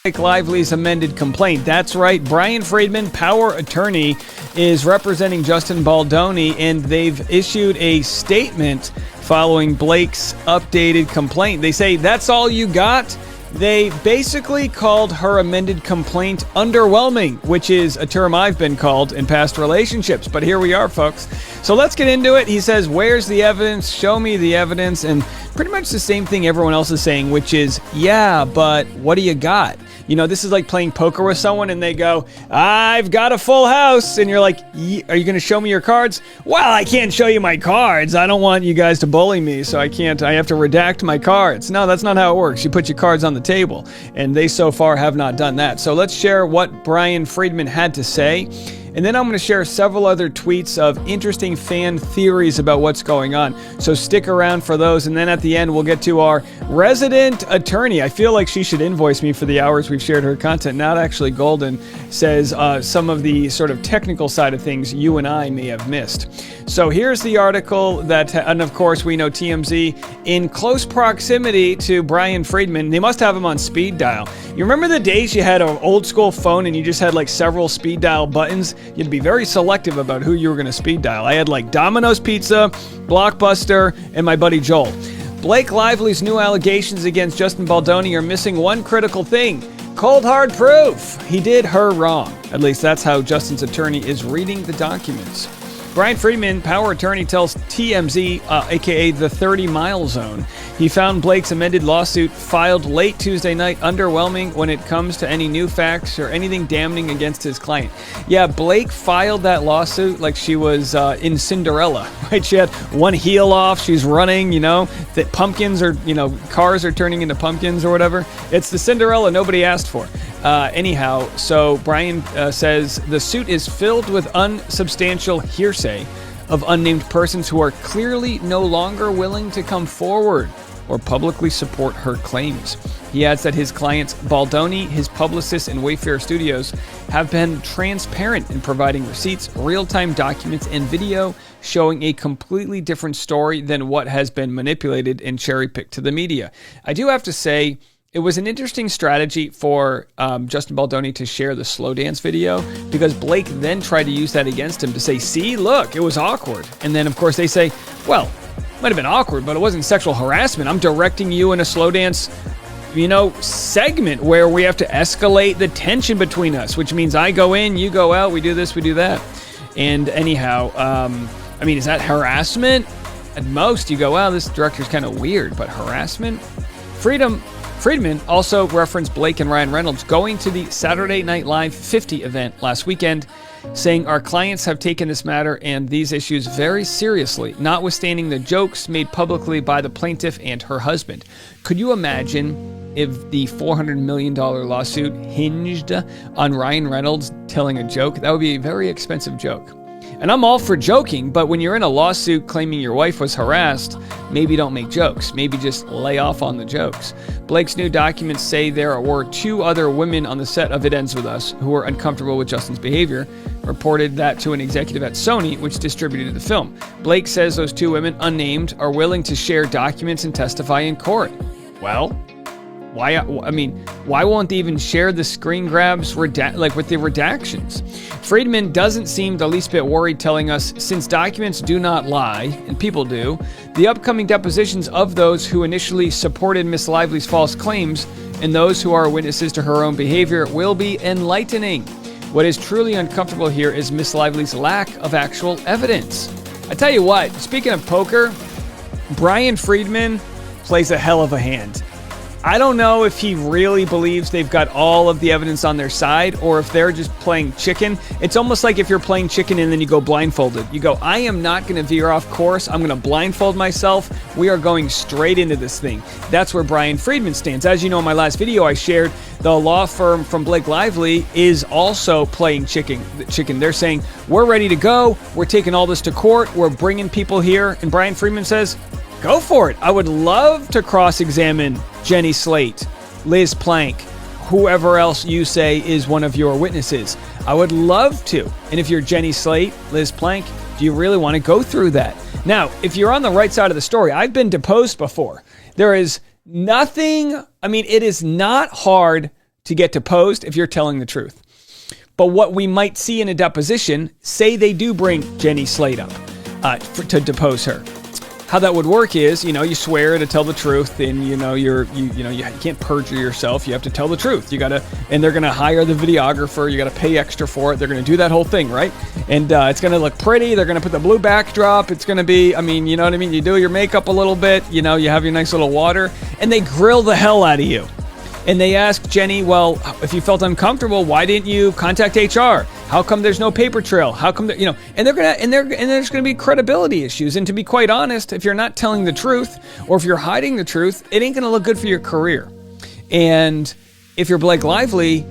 Blake Lively's amended complaint. That's right. Bryan Freedman, power attorney, is representing Justin Baldoni, and they've issued a statement following Blake's updated complaint. They say, that's all you got? They basically called her amended complaint underwhelming, which is a term I've been called in past relationships. But here we are, folks. So let's get into it. He says, where's the evidence? Show me the evidence. And pretty much the same thing everyone else is saying, which is, yeah, but what do you got? You know, this is like playing poker with someone and they go, I've got a full house. And you're like, are you going to show me your cards? Well, I can't show you my cards. I don't want you guys to bully me, so I have to redact my cards. No, that's not how it works. You put your cards on the table. And they so far have not done that. So let's share what Bryan Freedman had to say. And then I'm going to share several other tweets of interesting fan theories about what's going on. So stick around for those. And then at the end, we'll get to our resident attorney. I feel like she should invoice me for the hours we've shared her content. Not actually Golden says some of the sort of technical side of things you and I may have missed. So here's the article that, and of course, we know TMZ in close proximity to Bryan Freedman. They must have him on speed dial. You remember the days you had an old school phone and you just had like several speed dial buttons? You'd be very selective about who you were going to speed dial. I had like Domino's Pizza, Blockbuster, and my buddy Joel. Blake Lively's new allegations against Justin Baldoni are missing one critical thing: cold hard proof. He did her wrong. At least that's how Justin's attorney is reading the documents. Bryan Freedman, power attorney, tells TMZ, aka the 30-mile zone, he found Blake's amended lawsuit filed late Tuesday night underwhelming when it comes to any new facts or anything damning against his client. Yeah, Blake filed that lawsuit like she was in Cinderella, right? She had one heel off, she's running, that pumpkins are, cars are turning into pumpkins or whatever. It's the Cinderella nobody asked for. Anyhow, so Bryan says the suit is filled with unsubstantial hearsay of unnamed persons who are clearly no longer willing to come forward or publicly support her claims. He adds that his clients, Baldoni, his publicist, and Wayfair Studios, have been transparent in providing receipts, real-time documents, and video showing a completely different story than what has been manipulated and cherry-picked to the media. I do have to say, it was an interesting strategy for Justin Baldoni to share the slow dance video, because Blake then tried to use that against him to say, see, look, it was awkward. And then, of course, they say, well, it might have been awkward, but it wasn't sexual harassment. I'm directing you in a slow dance, segment where we have to escalate the tension between us, which means I go in, you go out, we do this, we do that. And anyhow, is that harassment? At most, you go, wow, this director's kind of weird, but harassment? Freedman also referenced Blake and Ryan Reynolds going to the Saturday Night Live 50 event last weekend, saying our clients have taken this matter and these issues very seriously, notwithstanding the jokes made publicly by the plaintiff and her husband. Could you imagine if the $400 million lawsuit hinged on Ryan Reynolds telling a joke? That would be a very expensive joke. And I'm all for joking, but when you're in a lawsuit claiming your wife was harassed, maybe don't make jokes. Maybe just lay off on the jokes. Blake's new documents say there were 2 other women on the set of It Ends With Us who were uncomfortable with Justin's behavior, reported that to an executive at Sony, which distributed the film. Blake says those 2 women, unnamed, are willing to share documents and testify in court. Well, why won't they even share the screen grabs with the redactions? Freedman doesn't seem the least bit worried, telling us, since documents do not lie, and people do, the upcoming depositions of those who initially supported Miss Lively's false claims and those who are witnesses to her own behavior will be enlightening. What is truly uncomfortable here is Miss Lively's lack of actual evidence. I tell you what, speaking of poker, Bryan Freedman plays a hell of a hand. I don't know if he really believes they've got all of the evidence on their side or if they're just playing chicken. It's almost like if you're playing chicken and then you go blindfolded. You go, I am not going to veer off course. I'm going to blindfold myself. We are going straight into this thing. That's where Bryan Freedman stands. As you know, in my last video, I shared the law firm from Blake Lively is also playing chicken. They're saying, we're ready to go. We're taking all this to court. We're bringing people here. And Bryan Freedman says, go for it. I would love to cross-examine Jenny Slate, Liz Plank, whoever else you say is one of your witnesses. I would love to. And if you're Jenny Slate, Liz Plank, do you really want to go through that? Now, if you're on the right side of the story, I've been deposed before. There is nothing, it is not hard to get deposed if you're telling the truth. But what we might see in a deposition, say they do bring Jenny Slate up to depose her. How that would work is, you swear to tell the truth, and you can't perjure yourself. You have to tell the truth. And they're gonna hire the videographer. You gotta pay extra for it. They're gonna do that whole thing, right? And it's gonna look pretty. They're gonna put the blue backdrop. It's gonna be, you know what I mean? You do your makeup a little bit. You have your nice little water, and they grill the hell out of you. And they ask Jenny, well, if you felt uncomfortable, why didn't you contact HR? How come there's no paper trail? How come and there's gonna be credibility issues. And to be quite honest, if you're not telling the truth, or if you're hiding the truth, it ain't gonna look good for your career. And if you're Blake Lively,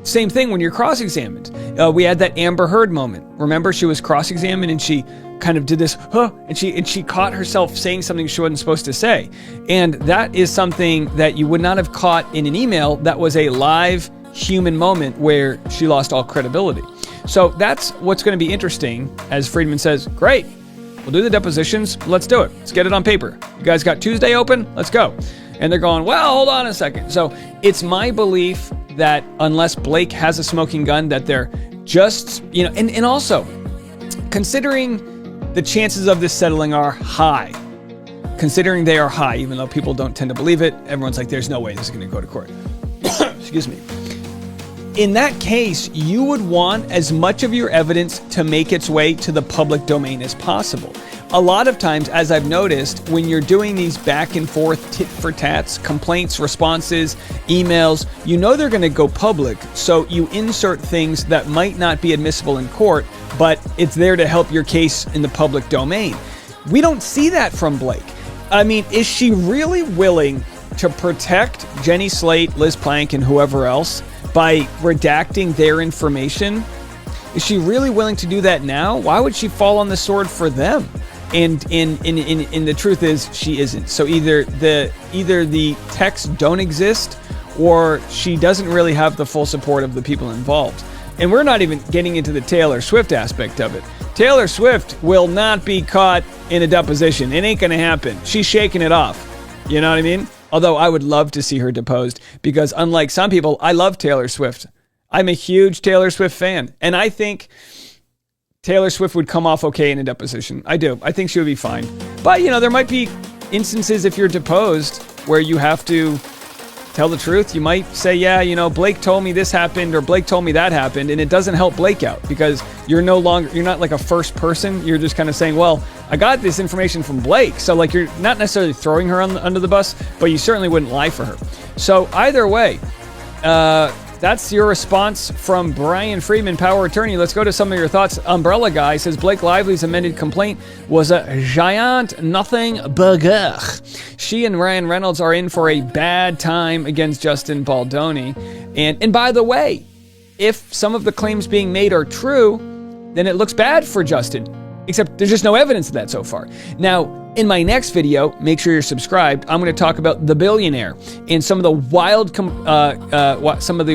same thing when you're cross-examined. We had that Amber Heard moment. Remember, she was cross-examined and she kind of did this, and she caught herself saying something she wasn't supposed to say. And that is something that you would not have caught in an email. That was a live human moment where she lost all credibility. So that's what's going to be interesting. As Freedman says, great, we'll do the depositions. Let's do it. Let's get it on paper. You guys got Tuesday open? Let's go. And they're going, well, hold on a second. So it's my belief that unless Blake has a smoking gun, that they're just, and also considering the chances of this settling are high. Considering they are high, even though people don't tend to believe it, everyone's like, there's no way this is going to go to court. Excuse me. In that case, you would want as much of your evidence to make its way to the public domain as possible. A lot of times, as I've noticed, when you're doing these back and forth tit for tats, complaints, responses, emails, they're going to go public. So you insert things that might not be admissible in court, but it's there to help your case in the public domain. We don't see that from Blake. Is she really willing to protect Jenny Slate, Liz Plank, and whoever else by redacting their information? Is she really willing to do that now? Why would she fall on the sword for them? And the truth is, she isn't. So either the texts don't exist, or she doesn't really have the full support of the people involved. And we're not even getting into the Taylor Swift aspect of it. Taylor Swift will not be caught in a deposition. It ain't going to happen. She's shaking it off. You know what I mean? Although I would love to see her deposed, because unlike some people, I love Taylor Swift. I'm a huge Taylor Swift fan. And I think Taylor Swift would come off okay in a deposition. I do. I think she would be fine. But, there might be instances if you're deposed where you have to tell the truth. You might say, yeah, Blake told me this happened, or Blake told me that happened, and it doesn't help Blake out because you're not like a first person. You're just kind of saying, well, I got this information from Blake. So you're not necessarily throwing her under the bus, but you certainly wouldn't lie for her. So either way, that's your response from Bryan Freedman, power attorney. Let's go to some of your thoughts. Umbrella Guy says Blake Lively's amended complaint was a giant nothing burger. She and Ryan Reynolds are in for a bad time against Justin Baldoni. And by the way, if some of the claims being made are true, then it looks bad for Justin. Except there's just no evidence of that so far. Now, in my next video, make sure you're subscribed. I'm going to talk about The Billionaire and some of the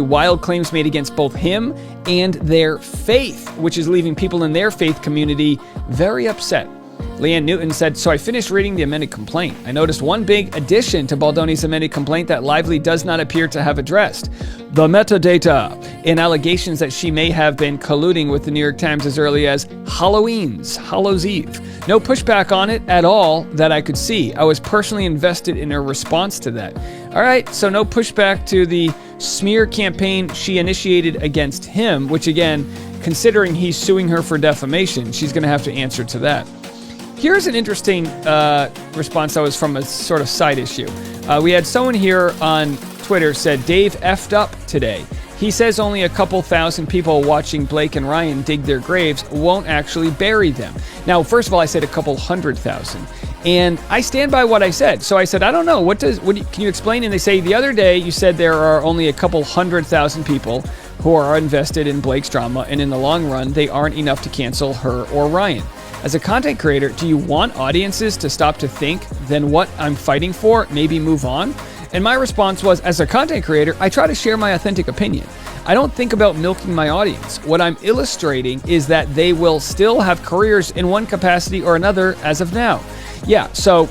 wild claims made against both him and their faith, which is leaving people in their faith community very upset. Leanne Newton said, so I finished reading the amended complaint. I noticed one big addition to Baldoni's amended complaint that Lively does not appear to have addressed. The metadata and allegations that she may have been colluding with the New York Times as early as Hallows Eve. No pushback on it at all that I could see. I was personally invested in her response to that. All right, so no pushback to the smear campaign she initiated against him, which again, considering he's suing her for defamation, she's going to have to answer to that. Here's an interesting response that was from a sort of side issue. We had someone here on Twitter said, Dave effed up today. He says only a couple thousand people watching Blake and Ryan dig their graves won't actually bury them. Now, first of all, I said a couple 100,000. And I stand by what I said. So I said, I don't know. Can you explain? And they say, the other day you said there are only a couple 100,000 people who are invested in Blake's drama. And in the long run, they aren't enough to cancel her or Ryan. As a content creator, do you want audiences to stop to think, then what I'm fighting for, maybe move on? And my response was, as a content creator, I try to share my authentic opinion. I don't think about milking my audience. What I'm illustrating is that they will still have careers in one capacity or another as of now. Yeah, so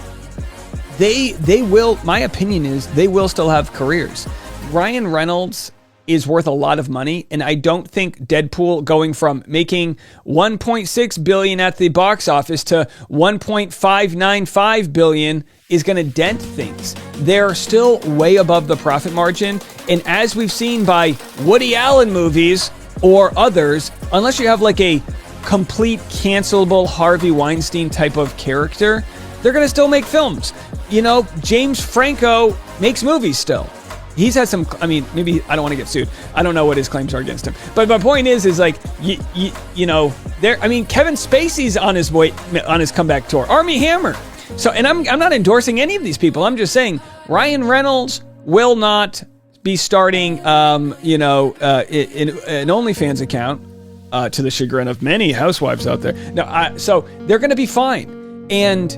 they will, my opinion is they will still have careers. Ryan Reynolds is worth a lot of money, and I don't think Deadpool going from making $1.6 billion at the box office to $1.595 billion is going to dent things. They're still way above the profit margin, and as we've seen by Woody Allen movies or others, unless you have like a complete cancelable Harvey Weinstein type of character, they're going to still make films. You know, James Franco makes movies still. He's had some, I mean, maybe, I don't want to get sued. I don't know what his claims are against him. But my point is like, you know, there, I mean, Kevin Spacey's on his comeback tour. Armie Hammer. So, and I'm not endorsing any of these people. I'm just saying Ryan Reynolds will not be starting, in an OnlyFans account, to the chagrin of many housewives out there. Now, so they're going to be fine. And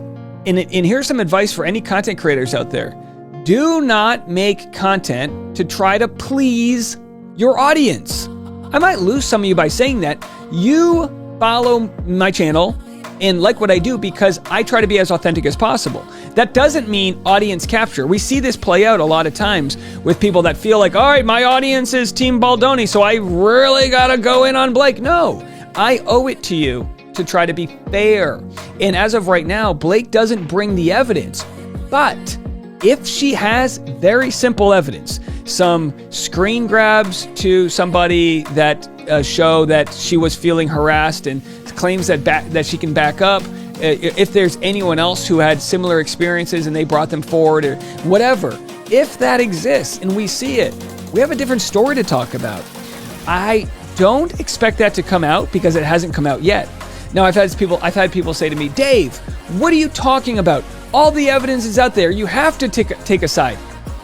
here's some advice for any content creators out there. Do not make content to try to please your audience. I might lose some of you by saying that. You follow my channel and like what I do because I try to be as authentic as possible. That doesn't mean audience capture. We see this play out a lot of times with people that feel like, all right, my audience is Team Baldoni, so I really gotta go in on Blake. No, I owe it to you to try to be fair. And as of right now, Blake doesn't bring the evidence. But if she has very simple evidence, some screen grabs to somebody that show that she was feeling harassed and claims that she can back up, if there's anyone else who had similar experiences and they brought them forward or whatever, if that exists and we see it, we have a different story to talk about. I don't expect that to come out because it hasn't come out yet. Now, I've had people say to me, Dave, what are you talking about? All the evidence is out there. You have to take a side.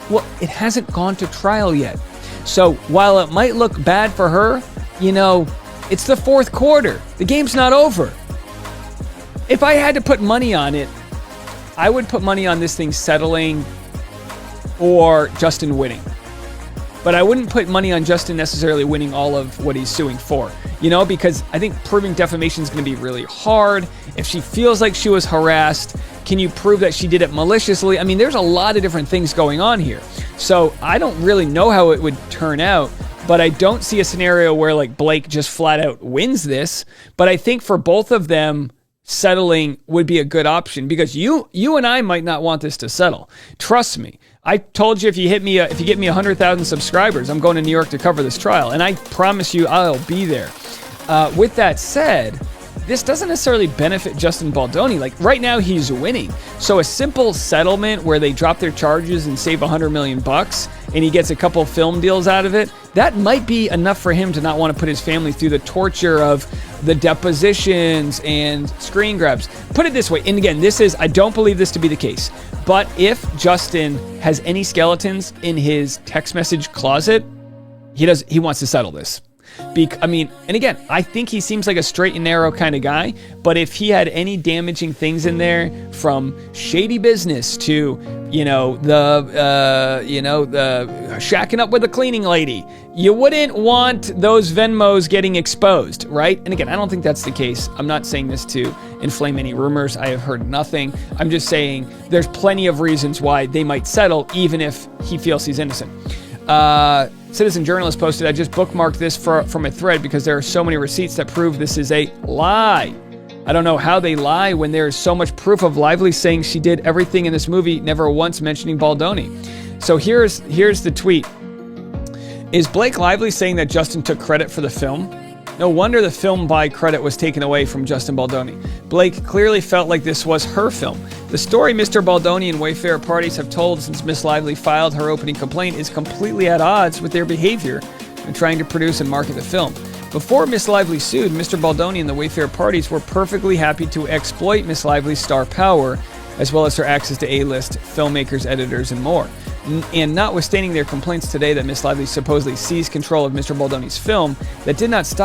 Well, it hasn't gone to trial yet. So while it might look bad for her, you know, it's the fourth quarter. The game's not over. If I had to put money on it, I would put money on this thing settling or Justin winning. But I wouldn't put money on Justin necessarily winning all of what he's suing for, you know, because I think proving defamation is going to be really hard. If she feels like she was harassed, can you prove that she did it maliciously? I mean, there's a lot of different things going on here. So I don't really know how it would turn out, but I don't see a scenario where like Blake just flat out wins this. But I think for both of them, settling would be a good option because you and I might not want this to settle. Trust me. I told you if you get me 100,000 subscribers, I'm going to New York to cover this trial, and I promise you I'll be there. With that said, this doesn't necessarily benefit Justin Baldoni. Like right now he's winning. So a simple settlement where they drop their charges and save $100 million and he gets a couple film deals out of it, that might be enough for him to not want to put his family through the torture of the depositions and screen grabs. Put it this way, and again, I don't believe this to be the case, but if Justin has any skeletons in his text message closet, he wants to settle this. And again, I think he seems like a straight and narrow kind of guy, but if he had any damaging things in there from shady business to, the shacking up with a cleaning lady, you wouldn't want those Venmos getting exposed, right? And again, I don't think that's the case. I'm not saying this to inflame any rumors. I have heard nothing. I'm just saying there's plenty of reasons why they might settle even if he feels he's innocent. Citizen Journalist posted, I just bookmarked this from a thread because there are so many receipts that prove this is a lie. I don't know how they lie when there is so much proof of Lively saying she did everything in this movie, never once mentioning Baldoni. So here's the tweet. Is Blake Lively saying that Justin took credit for the film? No wonder the film buy credit was taken away from Justin Baldoni. Blake clearly felt like this was her film. The story Mr. Baldoni and Wayfarer parties have told since Miss Lively filed her opening complaint is completely at odds with their behavior in trying to produce and market the film. Before Miss Lively sued, Mr. Baldoni and the Wayfarer parties were perfectly happy to exploit Miss Lively's star power, as well as her access to A-list filmmakers, editors, and more. And notwithstanding their complaints today that Miss Lively supposedly seized control of Mr. Baldoni's film, that did not stop